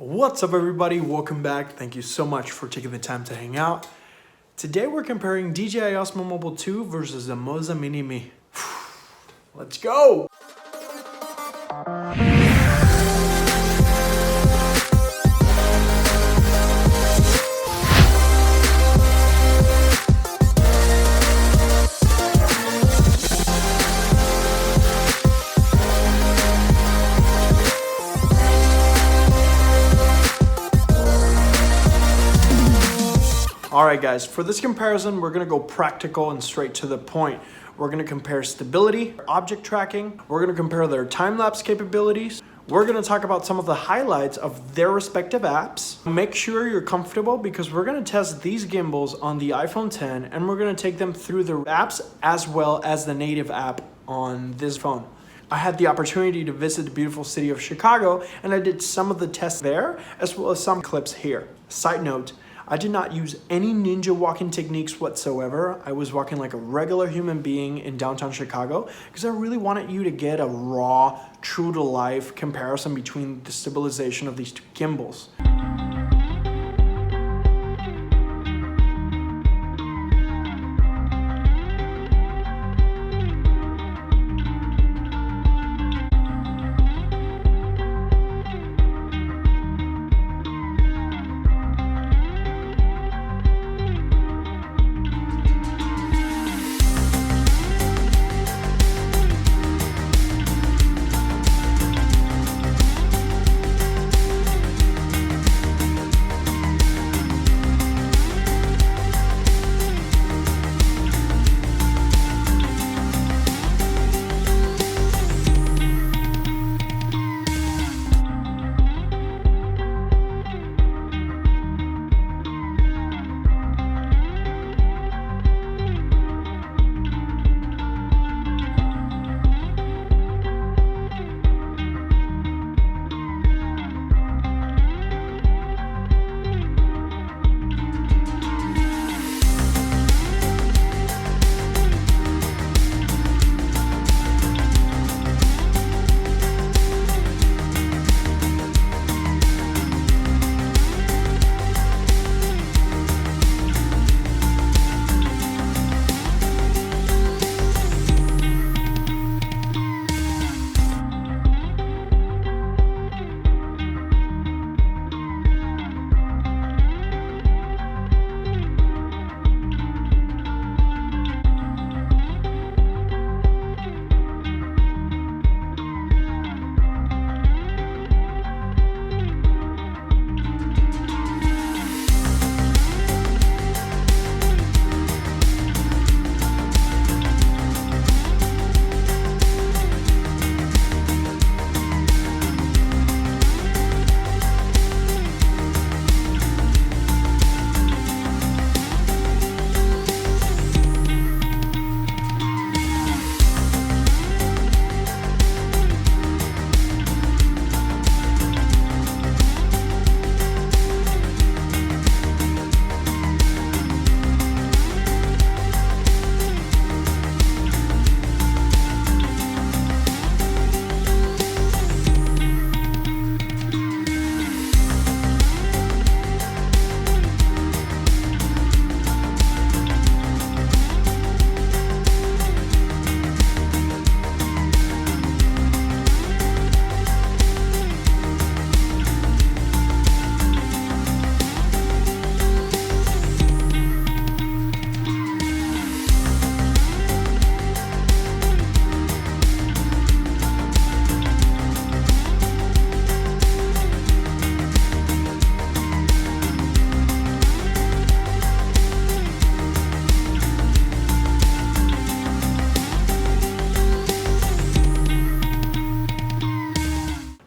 What's up everybody, welcome back. Thank you so much for taking the time to hang out. Today we're comparing DJI Osmo Mobile 2 versus the Moza Mini-MI. Let's go! Alright guys, for this comparison, we're going to go practical and straight to the point. We're going to compare stability, object tracking, we're going to compare their time-lapse capabilities, we're going to talk about some of the highlights of their respective apps. Make sure you're comfortable because we're going to test these gimbals on the iPhone 10 and we're going to take them through the apps as well as the native app on this phone. I had the opportunity to visit the beautiful city of Chicago and I did some of the tests there as well as some clips here. Side note, I did not use any ninja walking techniques whatsoever. I was walking like a regular human being in downtown Chicago because I really wanted you to get a raw, true to life comparison between the stabilization of these two gimbals.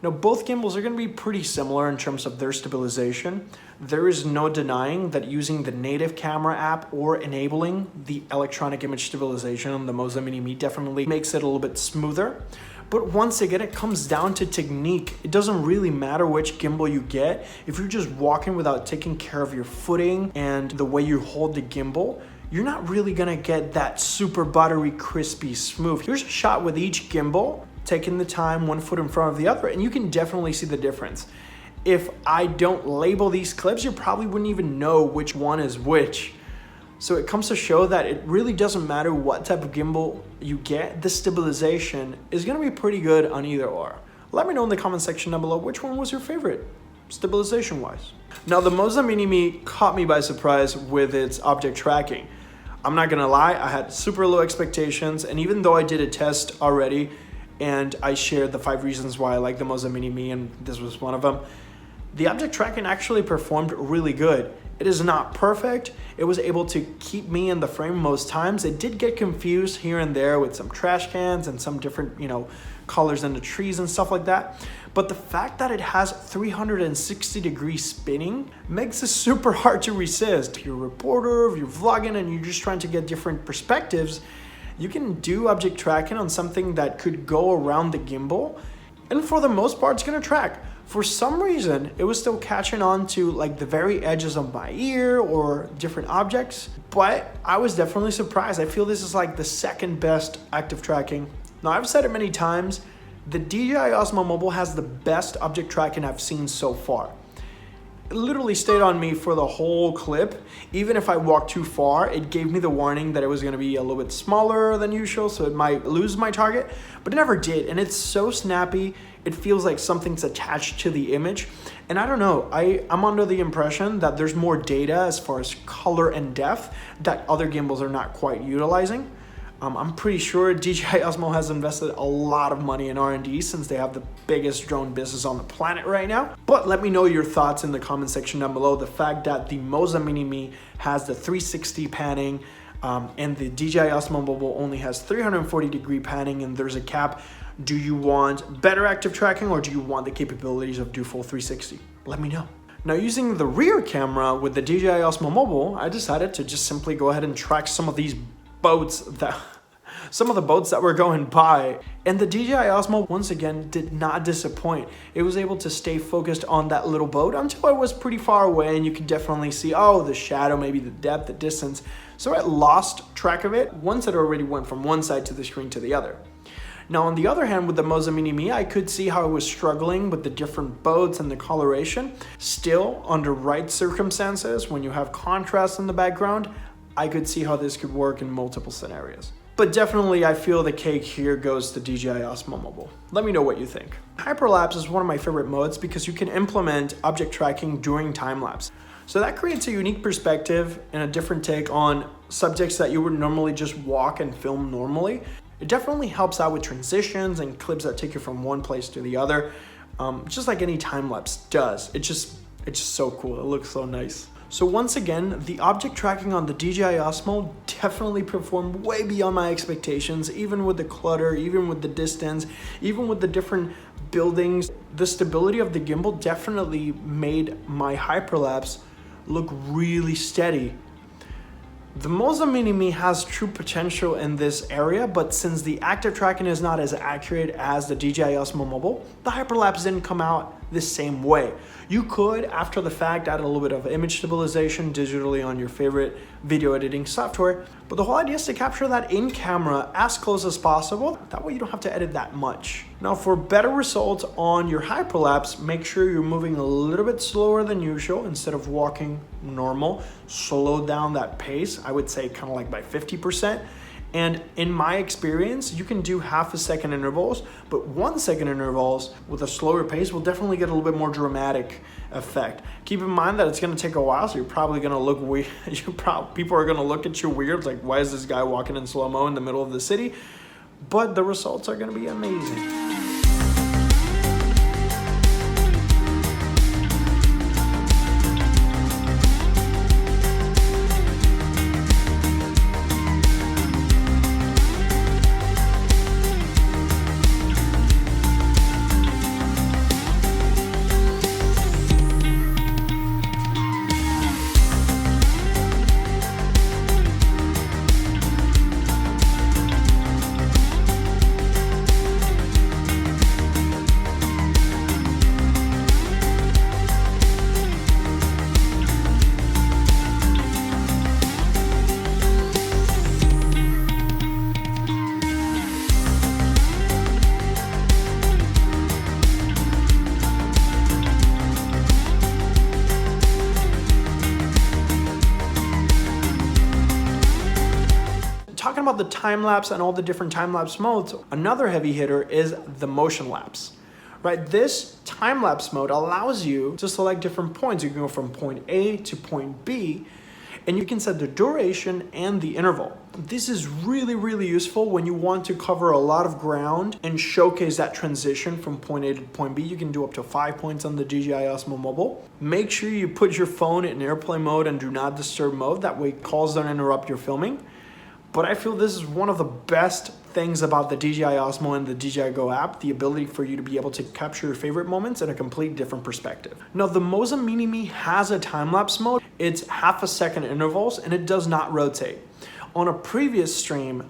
Now both gimbals are going to be pretty similar in terms of their stabilization. There is no denying that using the native camera app or enabling the electronic image stabilization on the Moza Mini-MI definitely makes it a little bit smoother. But once again, it comes down to technique. It doesn't really matter which gimbal you get. If you're just walking without taking care of your footing and the way you hold the gimbal, you're not really gonna get that super buttery, crispy, smooth. Here's a shot with each gimbal, taking the time one foot in front of the other, and you can definitely see the difference. if I don't label these clips, you probably wouldn't even know which one is which. So it comes to show that it really doesn't matter what type of gimbal you get, the stabilization is gonna be pretty good on either or. Let me know in the comment section down below which one was your favorite, stabilization wise. Now the Moza Mini-MI caught me by surprise with its object tracking. I'm not gonna lie, I had super low expectations, and even though I did a test already and I shared the 5 reasons why I like the Moza Mini-MI, and this was one of them, the object tracking actually performed really good. It is not perfect. It was able to keep me in the frame most times. It did get confused here and there with some trash cans and some different, colors in the trees and stuff like that. But the fact that it has 360-degree spinning makes it super hard to resist. If you're a reporter, if you're vlogging and you're just trying to get different perspectives, you can do object tracking on something that could go around the gimbal, and for the most part, it's gonna track. For some reason, it was still catching on to like the very edges of my ear or different objects, but I was definitely surprised. I feel this is like the second best active tracking. Now, I've said it many times, the DJI Osmo Mobile has the best object tracking I've seen so far. It literally stayed on me for the whole clip. Even if I walked too far, it gave me the warning that it was gonna be a little bit smaller than usual, so it might lose my target, but it never did. And it's so snappy, it feels like something's attached to the image. And I don't know, I'm under the impression that there's more data as far as color and depth that other gimbals are not quite utilizing. I'm pretty sure DJI Osmo has invested a lot of money in R&D since they have the biggest drone business on the planet right now. But let me know your thoughts in the comment section down below. The fact that the Moza Mini-MI has the 360 panning and the DJI Osmo Mobile only has 340-degree panning and there's a cap. Do you want better active tracking or do you want the capabilities of do full 360? Let me know. Now, using the rear camera with the DJI Osmo Mobile, I decided to just simply go ahead and track some of the boats that were going by, and the DJI Osmo once again did not disappoint. It was able to stay focused on that little boat until it was pretty far away, and you could definitely see, the shadow, maybe the depth, the distance. So it lost track of it once it already went from one side to the screen to the other. Now, on the other hand, with the Moza Mini-MI, I could see how it was struggling with the different boats and the coloration. Still, under right circumstances, when you have contrast in the background, I could see how this could work in multiple scenarios. But definitely, I feel the cake here goes to DJI Osmo Mobile. Let me know what you think. Hyperlapse is one of my favorite modes because you can implement object tracking during time-lapse. So that creates a unique perspective and a different take on subjects that you would normally just walk and film normally. It definitely helps out with transitions and clips that take you from one place to the other, just like any time-lapse does. It's just so cool. It looks so nice. So once again, the object tracking on the DJI Osmo definitely performed way beyond my expectations, even with the clutter, even with the distance, even with the different buildings. The stability of the gimbal definitely made my Hyperlapse look really steady. The Moza Mini-MI has true potential in this area, but since the active tracking is not as accurate as the DJI Osmo Mobile, the Hyperlapse didn't come out the same way. You could, after the fact, add a little bit of image stabilization digitally on your favorite video editing software, but the whole idea is to capture that in camera as close as possible. That way you don't have to edit that much. Now, for better results on your Hyperlapse, make sure you're moving a little bit slower than usual instead of walking normal. Slow down that pace, I would say kind of like by 50%. And in my experience, you can do half-a-second intervals, but 1 second intervals with a slower pace will definitely get a little bit more dramatic effect. Keep in mind that it's gonna take a while, so you're probably gonna look weird. People are gonna look at you weird, like why is this guy walking in slow-mo in the middle of the city? But the results are gonna be amazing. about the time lapse and all the different time lapse modes, another heavy hitter is the motion lapse. Right, this time lapse mode allows you to select different points. You can go from point A to point B, and you can set the duration and the interval. This is really useful when you want to cover a lot of ground and showcase that transition from point A to point B. You can do up to 5 points on the DJI Osmo Mobile. Make sure you put your phone in airplane mode and do not disturb mode. That way calls don't interrupt your filming. But I feel this is one of the best things about the DJI Osmo and the DJI Go app, the ability for you to be able to capture your favorite moments in a completely different perspective. Now, the Moza Mini-MI has a time-lapse mode. It's half-a-second intervals, and it does not rotate. On a previous stream,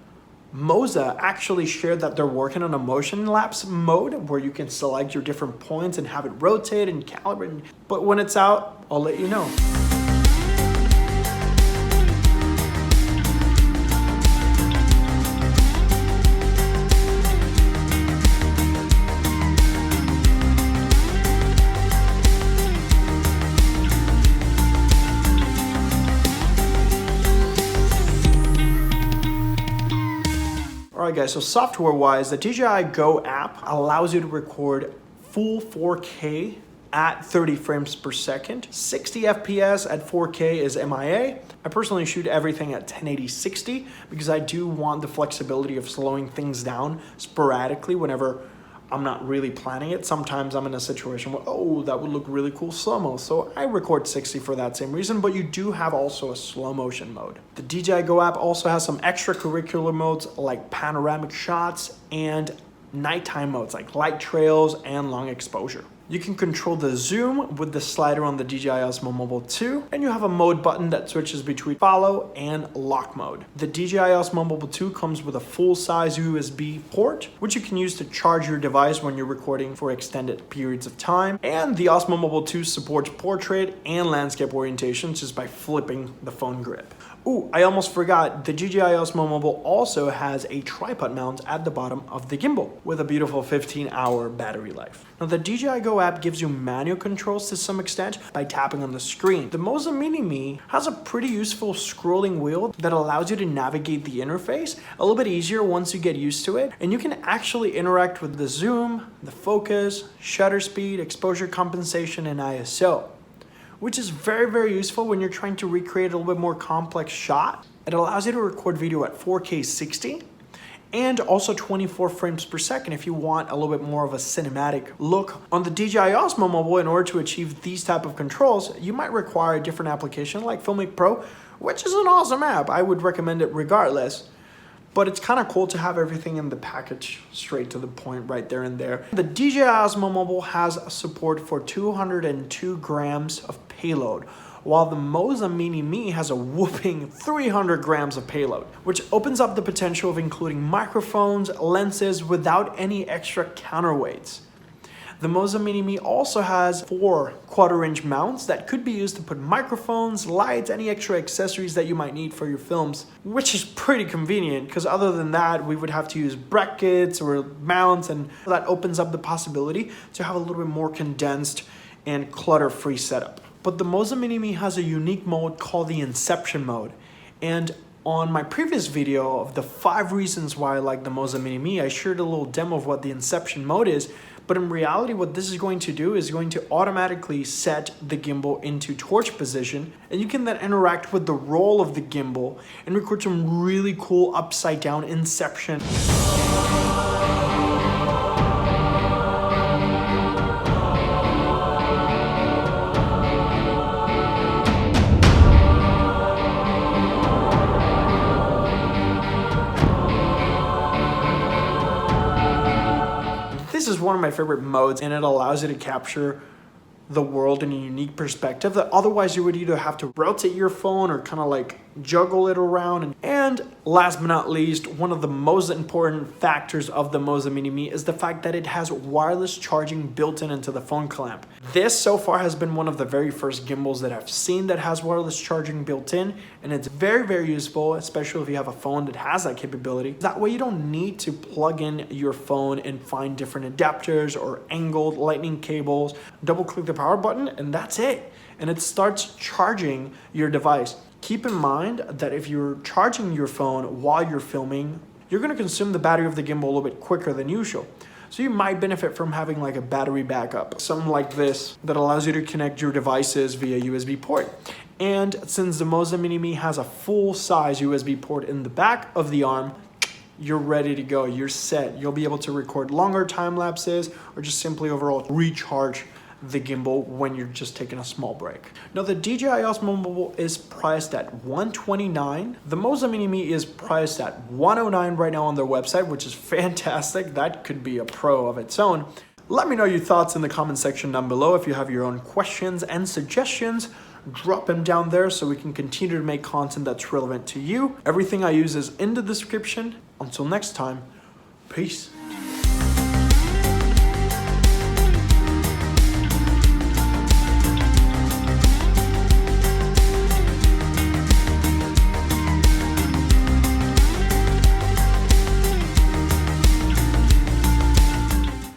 Moza actually shared that they're working on a motion lapse mode where you can select your different points and have it rotate and calibrate. But when it's out, I'll let you know. Alright guys, so software-wise, the DJI Go app allows you to record full 4K at 30 frames per second. 60 FPS at 4K is MIA. I personally shoot everything at 1080-60 because I do want the flexibility of slowing things down sporadically whenever I'm not really planning it. Sometimes I'm in a situation where, oh, that would look really cool slow-mo. So I record 60 for that same reason, but you do have also a slow motion mode. The DJI Go app also has some extracurricular modes like panoramic shots and nighttime modes like light trails and long exposure. You can control the zoom with the slider on the DJI Osmo Mobile 2, and you have a mode button that switches between follow and lock mode. The DJI Osmo Mobile 2 comes with a full-size USB port, which you can use to charge your device when you're recording for extended periods of time. And the Osmo Mobile 2 supports portrait and landscape orientation just by flipping the phone grip. Ooh, I almost forgot, the DJI Osmo Mobile also has a tripod mount at the bottom of the gimbal with a beautiful 15-hour battery life. Now, the DJI Go app gives you manual controls to some extent by tapping on the screen. The Moza Mini-MI has a pretty useful scrolling wheel that allows you to navigate the interface a little bit easier once you get used to it, and you can actually interact with the zoom, the focus, shutter speed, exposure compensation, and ISO, which is very useful when you're trying to recreate a little bit more complex shot. It allows you to record video at 4K 60 and also 24 frames per second if you want a little bit more of a cinematic look. On the DJI Osmo Mobile, in order to achieve these type of controls, you might require a different application like Filmic Pro, which is an awesome app. I would recommend it regardless. But it's kind of cool to have everything in the package straight to the point right there and there. The DJI Osmo Mobile has support for 202 grams of payload, while the Moza Mini-MI has a whooping 300 grams of payload, which opens up the potential of including microphones, lenses without any extra counterweights. The Moza Mini-MI also has 4 quarter-inch mounts that could be used to put microphones, lights, any extra accessories that you might need for your films, which is pretty convenient because other than that, we would have to use brackets or mounts, and that opens up the possibility to have a little bit more condensed and clutter-free setup. But the Moza Mini-MI has a unique mode called the Inception mode, and on my previous video of the 5 reasons why I like the Moza Mini-MI, I shared a little demo of what the Inception mode is. But in reality, what this is going to do is going to automatically set the gimbal into torch position, and you can then interact with the roll of the gimbal and record some really cool upside down inception. This is one of my favorite modes, and it allows you to capture the world in a unique perspective that otherwise you would either have to rotate your phone or kind of like juggle it around. And last but not least, one of the most important factors of the Moza Mini-MI is the fact that it has wireless charging built into the phone clamp. This so far has been one of the very first gimbals that I've seen that has wireless charging built in, and it's very useful, especially if you have a phone that has that capability. That way you don't need to plug in your phone and find different adapters or angled lightning cables, double click the power button and that's it. And it starts charging your device. Keep in mind that if you're charging your phone while you're filming, you're gonna consume the battery of the gimbal a little bit quicker than usual. So you might benefit from having like a battery backup, something like this that allows you to connect your devices via USB port. And since the Moza Mini-MI has a full-size USB port in the back of the arm, you're ready to go, you're set. You'll be able to record longer time lapses or just simply overall recharge the gimbal when you're just taking a small break. Now the DJI Osmo Mobile is priced at $129. The Moza Mini-MI is priced at $109 right now on their website, which is fantastic. That could be a pro of its own. Let me know your thoughts in the comment section down below. If you have your own questions and suggestions, drop them down there so we can continue to make content that's relevant to you. Everything I use is in the description. Until next time, peace.